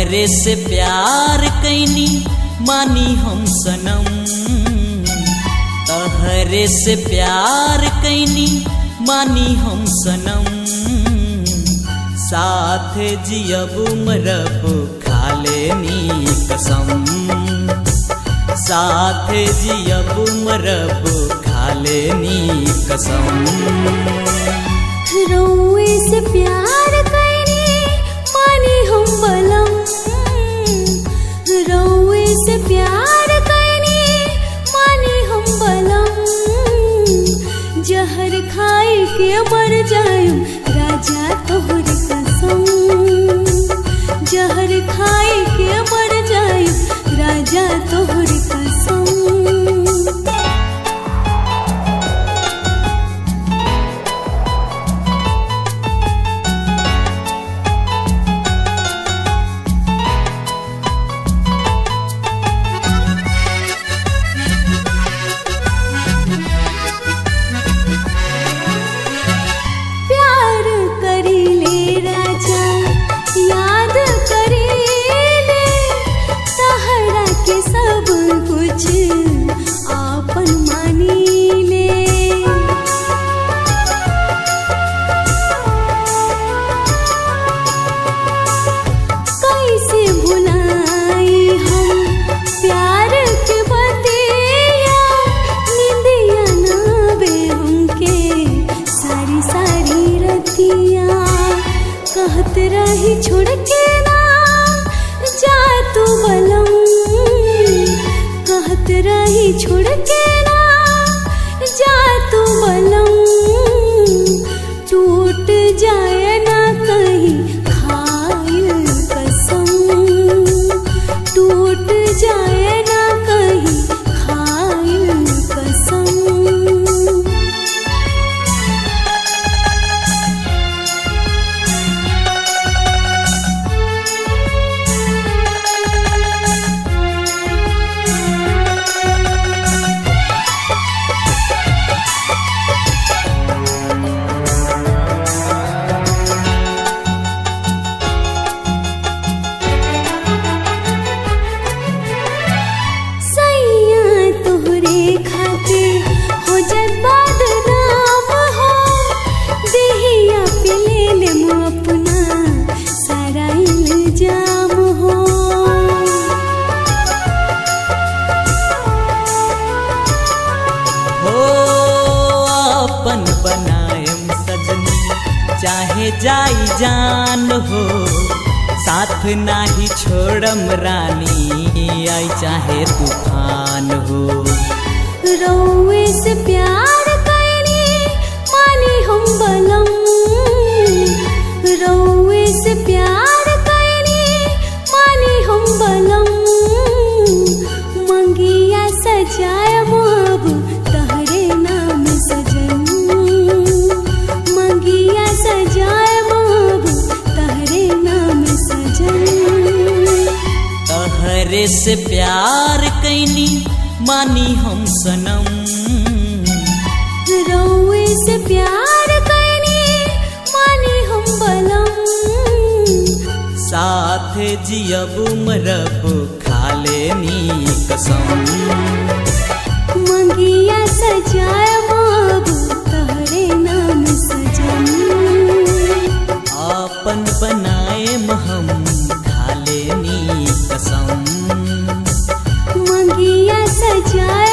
तहरे से प्यार कैनी मानी हम सनम, तहरे से प्यार कैनी मानी हम सनम। साथ जियब मरब खा लेनी कसम, साथ जियब मरब खा लेनी कसम। रउए से प्यार कैनी मानी हम बलम, रउए से प्यार कैनी मानी हम बलम। जहर खाए के मर जायूं राजा तोहर कसम, जहर खाए के मर जायूं राजा तोहर कसम। कहत रही छोड़ के ना जा तू बलम, कहत रही छोड़ के ना जा तू बलम। टूट जाए ना कहीं खाइल कसम, टूट जाए ना कहीं खाइल कसम। चाहे जाई जान हो साथ नाही छोड़म रानी, आई चाहे तूफान हो। रउए से प्यार कैनी मानी हम बलम, रउए से प्यार कैनी मानी हम बलम। मंगिया सजाए अब तहरे नाम सजन, मंगिया सजाए अब तहरे नाम सजन। तहरे से प्यार कैनी मानी हम सनम, रउए से प्यार कैनी मानी हम बलम। साथ जियब मरब खा लेनी कसम, मंगिया सजाए अब तहरे नाम सजन। आपन बनाए हम खा लेनी कसम, मंगिया सजाए